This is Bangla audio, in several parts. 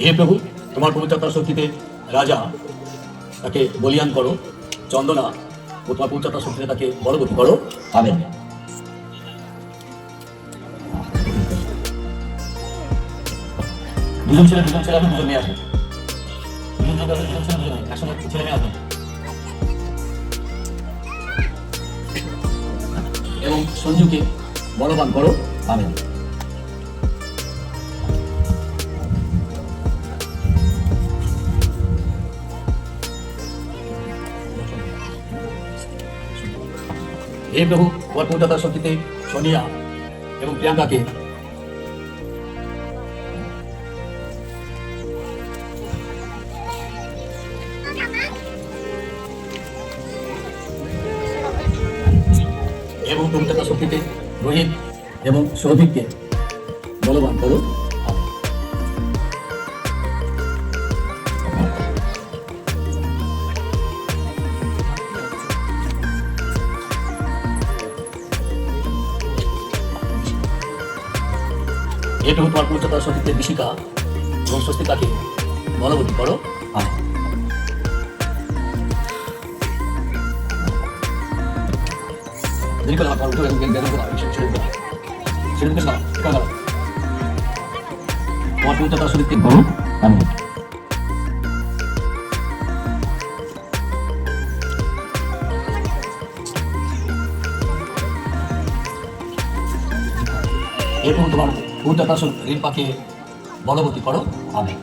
হে প্রভু, তোমার পবিত্রতার শক্তিতে রাজা তাকে বলিয়ান করো, চন্দনা ও তোমার পবিত্রতার শক্তিতে তাকে বলবতী করো। আমেন। দুজন ছেলে আসবে, দুজন মেয়ে আসবে, একসঙ্গে ছেলে মেয়ে আসবে এবং সঞ্জুকে বলবান করো। আমেন। হে প্রভু, তোমার পবিত্রতার শক্তিতে সোনিয়া এবং প্রিয়াঙ্কাকে এবং পবিত্রতার শক্তিতে রোহিত এবং সৌভিককে বলবান করো। এটুকু তোমার পবিত্রতার শক্তিতে বিশিকা এবং স্বস্তিকাকে বলবতী করো। তোমার পবিত্রতার শক্তিতে বলো। আমেন। এবং তোমার পবিত্রতার শক্তি রিম্পাকে বলবতী করো। আমেন।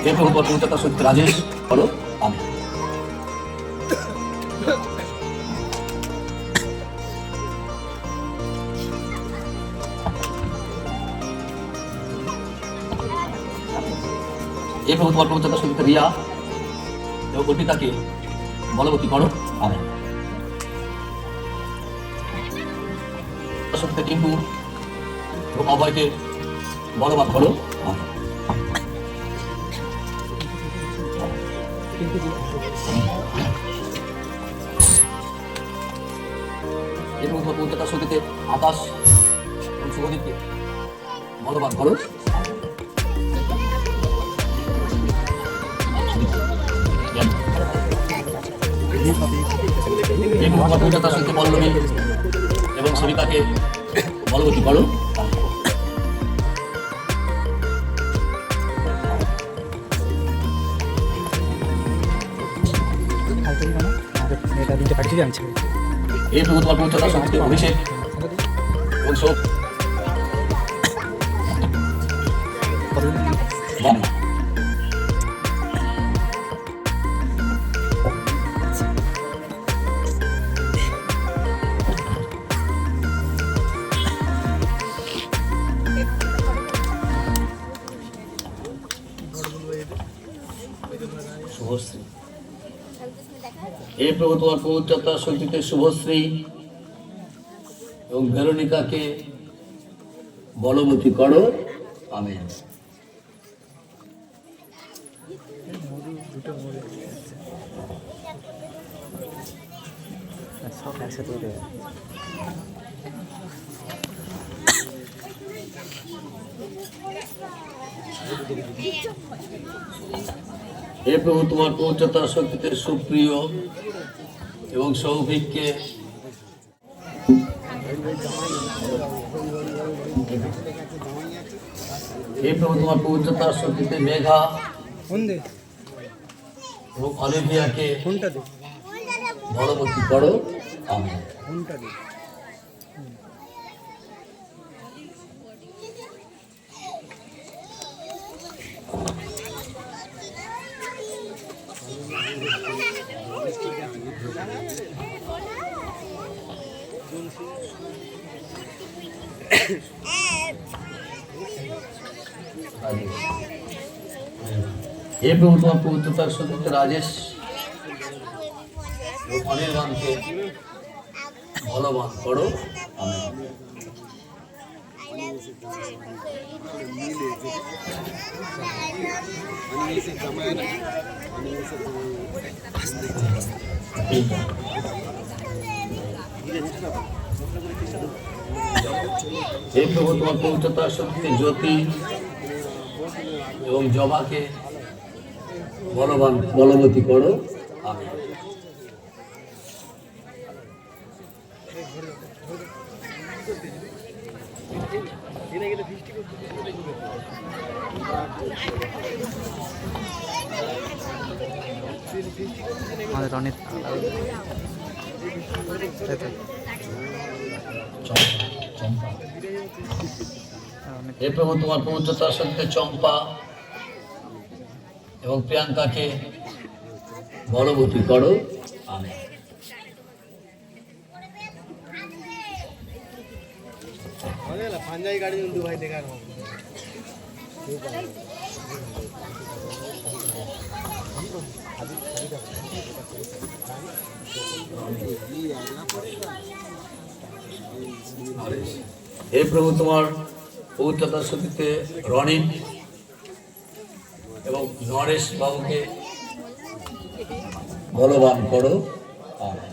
এবং তোমার পবিত্রতার শক্তি রাজেশ করো। আমেন। এবং তোমার পবিত্রতার শক্তিতে রিয়া এবং অর্পিতাকে বলবতী করো। আমেন। শক্তিতে টিম্পু এবং অভয়কে বলবান করো। আমেন। এবং তোমার পবিত্রতার শক্তিতে আকাশ এবং শুভদীপকে বলবান করো। এবং তোমার পবিত্রতার শক্তিতে পল্লবী এবং সবিতাকে বলবতী করো। এই প্রভু, তোমার পবিত্রতার শক্তিতে অভিষেক এবং শোক জানে। শুভশ্রী, এই প্রভু, তোমার পবিত্রতার শক্তিতে শুভশ্রী এবং ভেরোনিকাকে বলবতী করো। আমেন। হে প্রভু, তোমার পবিত্রতার শক্তিতে সুপ্রিয় এবং সৌভিককে হে প্রভু, তোমার পবিত্রতার শক্তিতে মেঘা এবং অলিভিয়াকে বলবতী করো। আমেন। हे प्रभु, तुम्हार पवित्रतार शक्तिते राजेश अनिर्बाणके बलवान करो। आमीन। হে প্রভু, তোমার পবিত্রতা শক্তি জ্যোতি এবং জবাকে বলবতী করো। আমিন। আমাদের অনেক হে প্রভু, তোমার পবিত্রতার সঙ্গে চম্পা এবং প্রিয়াঙ্কাকে বলবতী করো। আমিন। পাঞ্জাবি গাড়ি ভাই দেখার হে প্রভু, তোমার পবিত্রতার সতীতে রনিত এবং নরেশ বাবুকে বলবান করো। আমিন।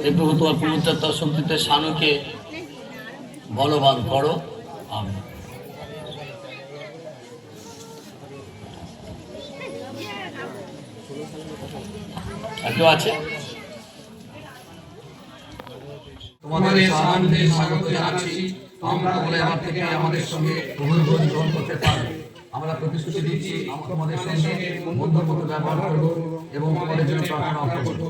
হে প্রভু, তোমার পবিত্রতার শক্তিতে শানুকে বলবান করো। আমিন। আর কেউ আছে? তোমাদের সামনে স্বাগত জানাচ্ছি। আমরা বলে এবার থেকে আমাদের সঙ্গে ভোজন গ্রহণ করতে পারবে। আমরা প্রতিশ্রুতি দিচ্ছি তোমাদের সঙ্গে বন্ধুর মতো ব্যবহার করব এবং তোমাদের জন্য প্রার্থনা করব।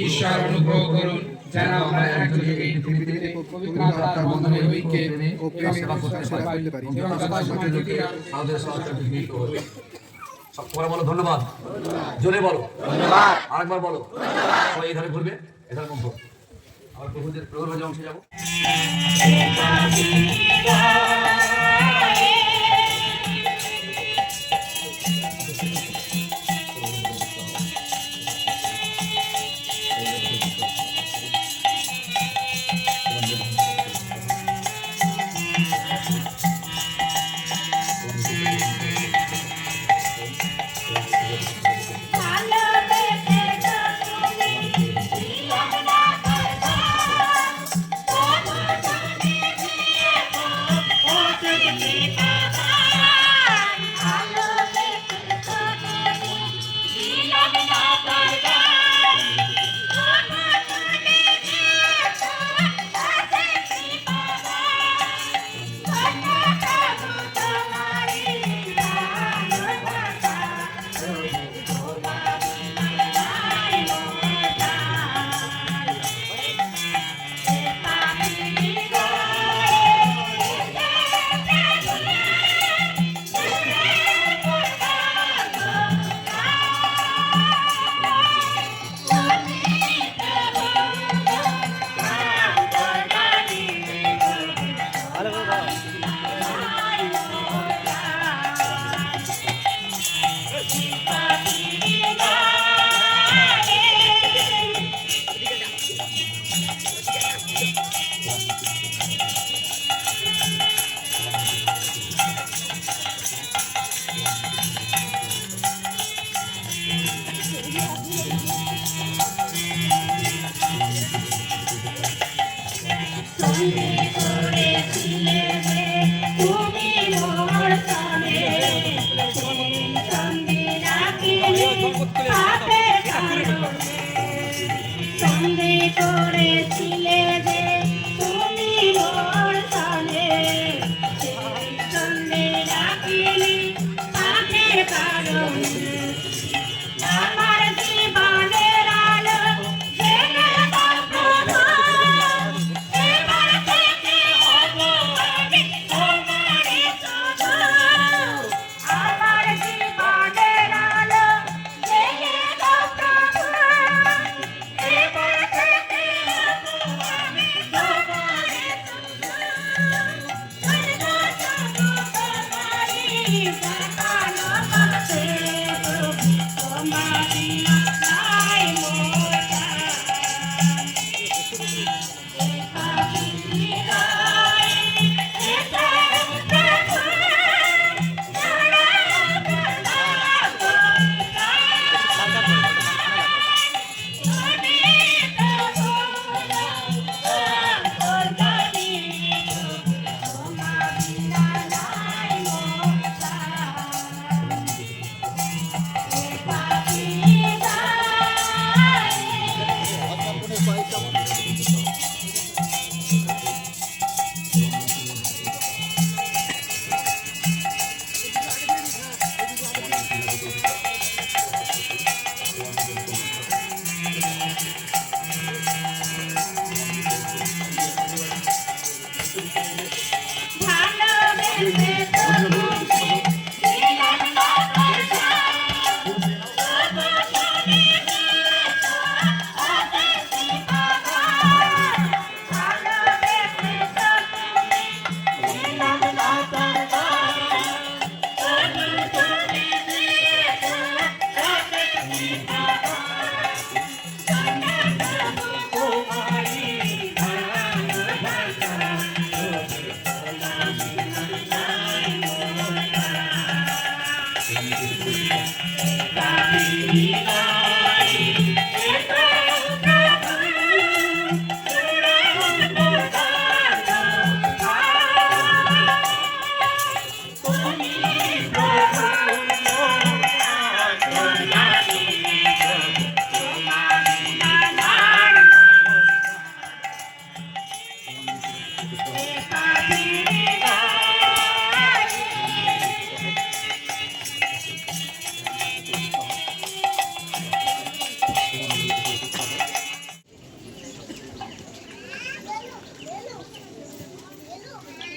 ঈশ্বর অনুগ্রহ করুন যেন আমরা একযোগে এই পৃথিবীতে পবিত্র আত্মার বন্ধনে ঐক্যে এবং সেবা করতে পারি এবং সবাইকে আমাদের সহযোগিতা মিলিত হবে। সবাই বলো ধন্যবাদ। জোরে বলো ধন্যবাদ। আরেকবার বলো। সবাই এধারে ঘুরবে, এধারে মুখ করবে। আর প্রভুর মাঝে অংশে যাবো।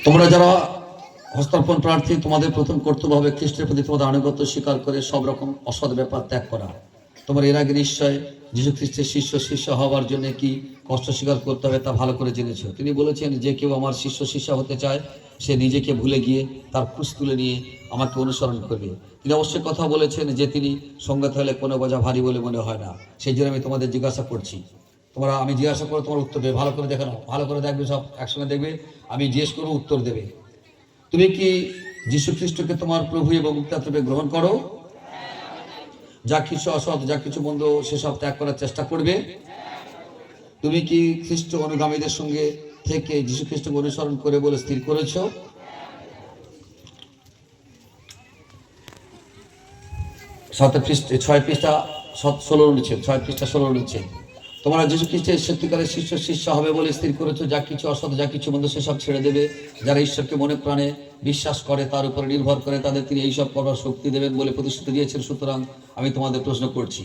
তোমরা যারা হস্তার্পণ প্রার্থী, তোমাদের প্রথম কর্তব্য হবে খ্রিস্টের প্রতি তোমাদের আনুগত্য স্বীকার করে সব রকম অসৎ ব্যাপার ত্যাগ করা। তোমার এর আগে নিশ্চয় যীশু খ্রিস্টের শিষ্য হওয়ার জন্য কি কষ্ট স্বীকার করতে হবে তা ভালো করে জেনেছো। তিনি বলেছেন, যে কেউ আমার শিষ্য হতে চায় সে নিজেকে ভুলে গিয়ে তার ক্রুশ তুলে নিয়ে আমাকে অনুসরণ করবে। তিনি অবশ্যই কথা বলেছেন যে তিনি সঙ্গে থাকলে কোনো বোঝা ভারী বলে মনে হয় না। সেই জন্য আমি তোমাদের জিজ্ঞাসা করছি, আমি জিজ্ঞাসা করবো, তোমার উত্তর দেবে। ভালো করে দেখে নাও, ভালো করে দেখবে, সব একসঙ্গে দেখবে। আমি জিজ্ঞেস করবো, উত্তর দেবে। তুমি কি যীশু খ্রিস্টকে তোমার প্রভু এবং মুক্তিদাতা রূপে গ্রহণ করো? যা কিছু অসৎ, যা কিছু মন্দ, সেসব ত্যাগ করার চেষ্টা করবে। তুমি কি খ্রিস্ট অনুগামীদের সঙ্গে থেকে যীশু খ্রিস্টকে অনুসরণ করে বলে স্থির করেছো? 6 পৃষ্ঠা 16 নিচ্ছে, 6 পৃষ্ঠা 16 নিচ্ছে। তোমরা যীশু খ্রিস্টের সত্যিকারের শিষ্য হবে বলে স্থির করেছো। যা কিছু অসৎ, যা কিছু মন্দ, সেসব ছেড়ে দেবে। যারা ঈশ্বরকে মনে প্রাণে বিশ্বাস করে, তার উপরে নির্ভর করে, তাদের তিনি এইসব করবার শক্তি দেবেন বলে প্রতিশ্রুতি দিয়েছেন। সুতরাং আমি তোমাদের প্রশ্ন করছি,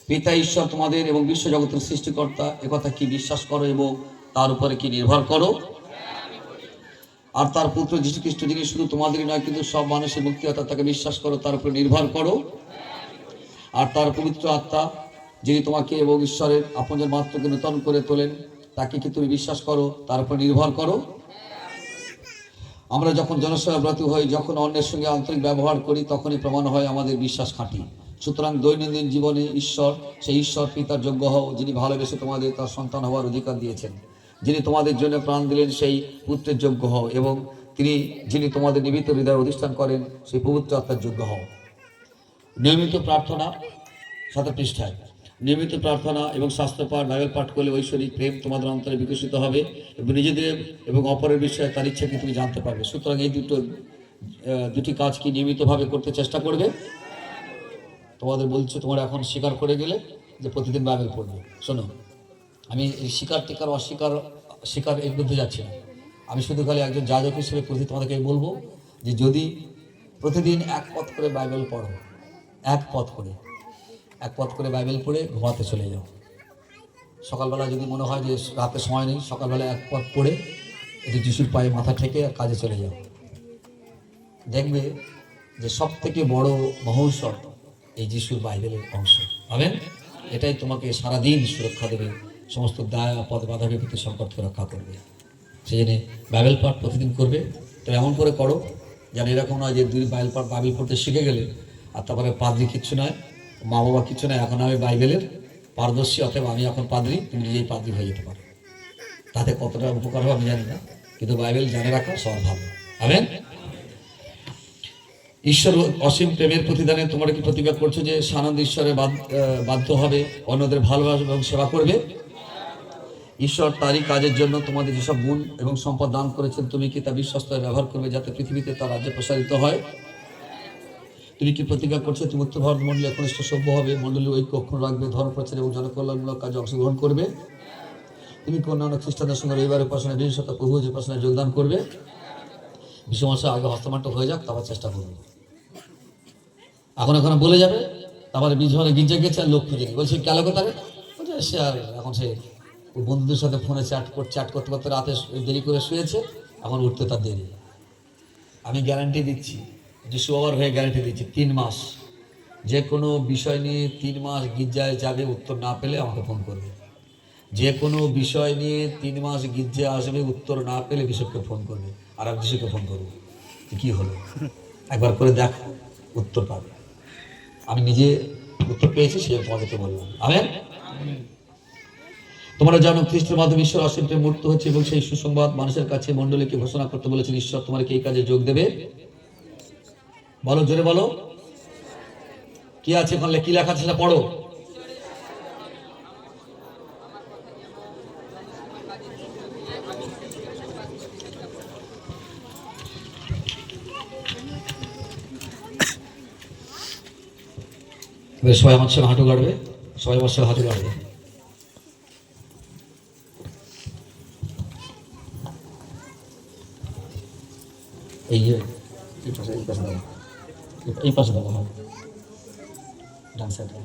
পিতা ঈশ্বর তোমাদের এবং বিশ্বজগতের সৃষ্টিকর্তা, একথা কি বিশ্বাস করো এবং তার উপরে কি নির্ভর করো? আর তার পুত্র যীশু খ্রিস্ট, যিনি শুধু তোমাদেরই নয় কিন্তু সব মানুষের মুক্তিদাতা, তাকে বিশ্বাস করো, তার উপরে নির্ভর করো। আর তার পবিত্র আত্মা, যিনি তোমাকে এবং ঈশ্বরের আপনজন মাত্রকে নূতন করে তোলেন, তাকে কি তুমি বিশ্বাস করো, তার উপর নির্ভর করো। আমরা যখন জনসেবা ব্রত হই, যখন অন্যের সঙ্গে আন্তরিক ব্যবহার করি, তখনই প্রমাণ হয় আমাদের বিশ্বাস খাঁটি। সুতরাং দৈনন্দিন জীবনে সেই ঈশ্বর পিতার যোগ্য হও, যিনি ভালোবেসে তোমাদের তার সন্তান হওয়ার অধিকার দিয়েছেন। যিনি তোমাদের জন্য প্রাণ দিলেন, সেই পুত্রের যোগ্য হও, এবং যিনি তোমাদের নিবিত হৃদয় অধিষ্ঠান করেন, সেই পবিত্র আত্মার যোগ্য হও। নিয়মিত প্রার্থনা, 7 পৃষ্ঠায়। নিয়মিত প্রার্থনা এবং শাস্ত্র পাঠ, বাইবেল পাঠ করলে ঐশ্বরিক প্রেম তোমাদের অন্তরে বিকশিত হবে এবং নিজেদের এবং অপরের বিষয়ে তার ইচ্ছাকে তুমি জানতে পারবে। সুতরাং এই দুটি কাজ কি নিয়মিতভাবে করতে চেষ্টা করবে। তোমাদের বলছো, তোমরা এখন স্বীকার করে গেলে যে প্রতিদিন বাইবেল পড়বে। শোনো, আমি এই স্বীকার অস্বীকার এর মধ্যে যাচ্ছি না। আমি শুধু খালি একজন যাজক হিসেবে প্রতি তোমাদেরকে বলবো যে যদি প্রতিদিন এক পথ করে বাইবেল পড়ো, এক পথ করে বাইবেল পড়ে ঘুমাতে চলে যাও। সকালবেলা যদি মনে হয় যে রাতে সময় নেই, সকালবেলা এক পথ পড়ে একটু যিশুর পায়ে মাথা ঠেকে আর কাজে চলে যাও। দেখবে যে সব থেকে বড় মহৌষধ এই যিশুর বাইবেলের অংশ। আমেন। এটাই তোমাকে সারাদিন সুরক্ষা দেবে, সমস্ত দায় আপদ বাধা বিপত্তি সংকট থেকে রক্ষা করবে। সেই জন্য বাইবেল পাঠ প্রতিদিন করবে। তো এমন করে করো যেন এরকম নয় যে বাইবেল পড়তে শিখে গেলে আর তারপরে পাদ্রি কিচ্ছু নয়, মা বাবা কিচ্ছু নয়, এখন আমি বাইবেলের পারদর্শী, অথবা আমি এখন পাদ্রি, তুমি নিজেই পাদ্রি হয়ে যেতে পারো। তাতে কতটা উপকার হবে আমি জানি না, কিন্তু বাইবেল জানে রাখা সবার ভালো। আমেন। ঈশ্বর অসীম প্রেমের প্রতিদানে তোমরা কি প্রতিজ্ঞা করছো যে সানন্দ ঈশ্বরে বাধ্য হবে, অন্যদের ভালোবাসবে এবং সেবা করবে? ঈশ্বর তারই কাজের জন্য তোমাদের যেসব গুণ এবং সম্পদ দান করেছেন, তুমি কি তা বিশ্বস্তভাবে ব্যবহার করবে যাতে পৃথিবীতে তার রাজ্য প্রসারিত হয়? তুমি কি প্রতিজ্ঞা করছো তুমি উত্তর ভারত মন্ডলী একনিষ্ঠ সভ্য হবে, মন্ডলী ঐক্য অক্ষুণ্ণ রাখবে, ধর্ম প্রচার এবং জনকল্যাণমূলক কাজে অংশগ্রহণ করবে? তুমি কি অন্যান্য খ্রিস্টানদের সঙ্গে রবিবার উপাসনায়, বিশেষত প্রভু উপাসনায় যোগদান করবে? বিশ্বমাসে আগে হস্তমান্ত হয়ে যাক, তারপর চেষ্টা করবে। এখন বলে যাবে, তারপরে বিজয় গির্জা গেছে আর লোক খুঁজে নি, বলছে গেল কোথায়? সে আর এখন সে বন্ধুদের সাথে ফোনে চ্যাট করতে করতে রাতে দেরি করে শুয়েছে, এখন উঠতে তার দেরি। আমি গ্যারান্টি দিচ্ছি, যিশু বাবার হয়ে গ্যারান্টি দিচ্ছি, 3 মাস যে কোনো বিষয় নিয়ে 3 মাস গির্জায় যাবে, উত্তর না পেলে আমাকে ফোন করবে। যে কোনো বিষয় নিয়ে 3 মাস গির্জায় আসবে, উত্তর না পেলে বিশপকে ফোন করবে, আর আমি যিশুকে ফোন করবো কি হলো, একবার করে দেখো, উত্তর পাবে। আমি নিজে উত্তর পেয়েছি সে তোমাদেরকে বললাম। আমেন। তোমরা জানো খ্রিস্টের মাধ্যমে ঈশ্বর অসীম প্রেমে মূর্ত হচ্ছে এবং সেই সুসংবাদ মানুষের কাছে মণ্ডলীকে ঘোষণা করতে বলেছেন। ঈশ্বর তোমাকে এই কাজে যোগ দেবে। বলো, জোরে বলো। কি আছে ওখানে, কি লেখা আছে সেটা পড়ো। সবাই আমার সঙ্গে হাঁটু গাড়বে, সবাই আমার সঙ্গে হাঁটু গাড়বে। এই পাশে দাও, এই পাশে দাও, হ্যাঁ ডান সাইডে।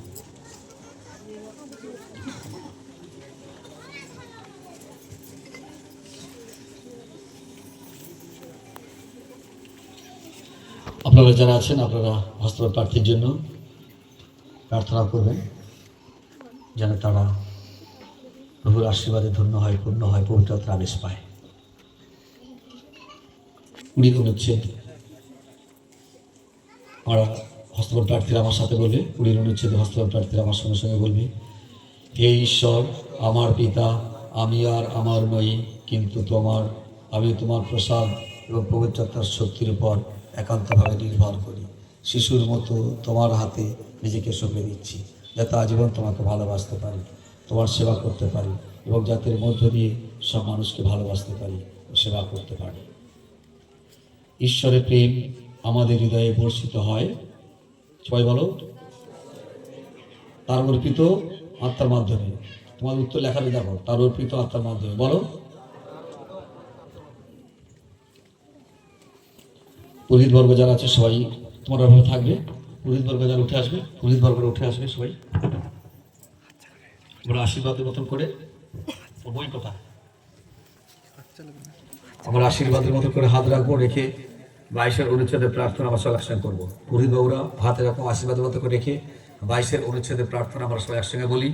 আপনারা যারা আছেন আপনারা হস্তপাত প্রার্থীর জন্য প্রার্থনা করবেন যেন তারা প্রভুর আশীর্বাদে ধন্য হয়, পূর্ণ হয়, পবিত্রতার আদেশ পায়। 20 অনুচ্ছেদ আমরা হস্তপাত প্রার্থীরা আমার সাথে বলবে। 20 অনুচ্ছেদে হস্তপাত প্রার্থীরা আমার সঙ্গে সঙ্গে বলবে, হে ঈশ্বর আমার পিতা, আমি আর আমার নই, কিন্তু তোমার, আমি তোমার প্রসাদ এবং পবিত্রতার শক্তির উপর একান্তভাবে নির্ভর করি। শিশুর মতো তোমার হাতে নিজেকে সঁপে দিচ্ছি, যাতে আজীবন তোমাকে ভালোবাসতে পারি, তোমার সেবা করতে পারি এবং যাতে মধ্য দিয়ে সব মানুষকে ভালোবাসতে পারি ও সেবা করতে পারি। ঈশ্বরের প্রেম আমাদের হৃদয়ে বর্ষিত হয়, সবাই বলো, তার অর্পিত আত্মার মাধ্যমে। তোমাদের উত্তর লেখাটা দেখো, তার অর্পিত আত্মার মাধ্যমে বলো। পুরোহিত বর্গ যারা আছে সবাই তোমার ভাবে থাকবে। পুরোহিত বর্গ যারা উঠে আসবে, পুরোহিত বর্গরা উঠে আসবে সবাই। আমরা আশীর্বাদের মতন করে, বই কথা, আমরা আশীর্বাদের মতো করে হাত রাখবো, রেখে 22 অনুচ্ছেদের প্রার্থনা আমরা সবাই একসঙ্গে করবো। পুরোহিত বাবুরা হাতে রাখো, আশীর্বাদের মতো করে রেখে 22 অনুচ্ছেদের প্রার্থনা আমরা সবাই একসঙ্গে বলি।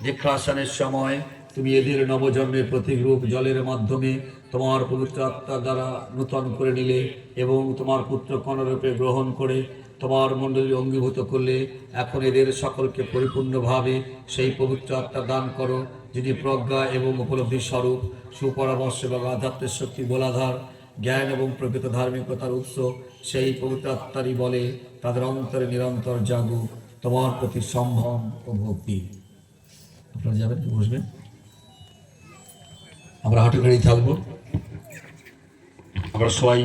দীক্ষাসনের সময় তুমি এদের নবজন্মের প্রতীক রূপ জলের মাধ্যমে তোমার পবিত্র আত্মার দ্বারা নূতন করে নিলে এবং তোমার পুত্র কণরূপে গ্রহণ করে তোমার মণ্ডলী অঙ্গীভূত করলে। এখন এদের সকলকে পরিপূর্ণভাবে সেই পবিত্র আত্মা দান করো, যিনি প্রজ্ঞা এবং উপলব্ধির স্বরূপ, সুপরামর্শ এবং আধ্যাত্মিক শক্তি গোলাধার, জ্ঞান এবং প্রকৃত ধার্মিকতার উৎস। সেই পবিত্র আত্মারই বলে তাদের অন্তরে নিরন্তর জাগুক তোমার প্রতি সম্ভ্রম ও ভক্তি। আপনারা যাবেন, বসবেন, আমরা হাঁটু গাড়ি থাকবো। আমরা সবাই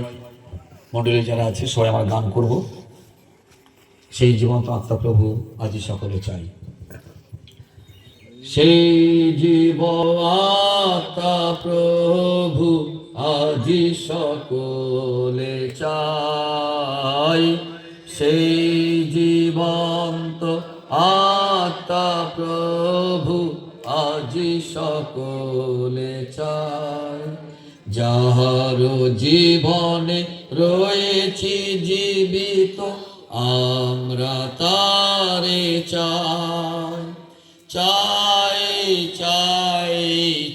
মণ্ডলী যারা আছে সবাই আমরা গান করব। সেই জীবন্ত আত্মা প্রভু আজই সকলে চাই। সেই জীব আত্মা প্রভু আজি সকলে চাই। সেই জীবন্ত আত্মা প্রভু আজি সকলে চাই। যাহার জীবনে রয়েছি জীবিত আমরা তারে চাই, চাই চাই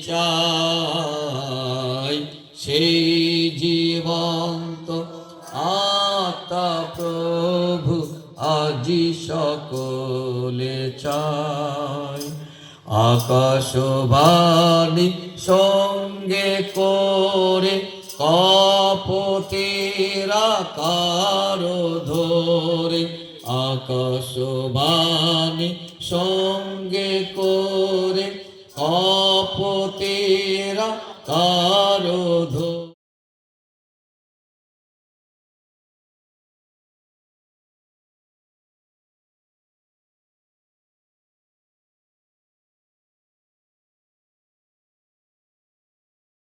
চাই। সেই জীবন্ত আত্মা প্রভু আজি সকলে চাই। আকাশবাণী সঙ্গে করে কপটেরা কারো ধরে, আকাশবাণী সঙ্গে করে কপটেরা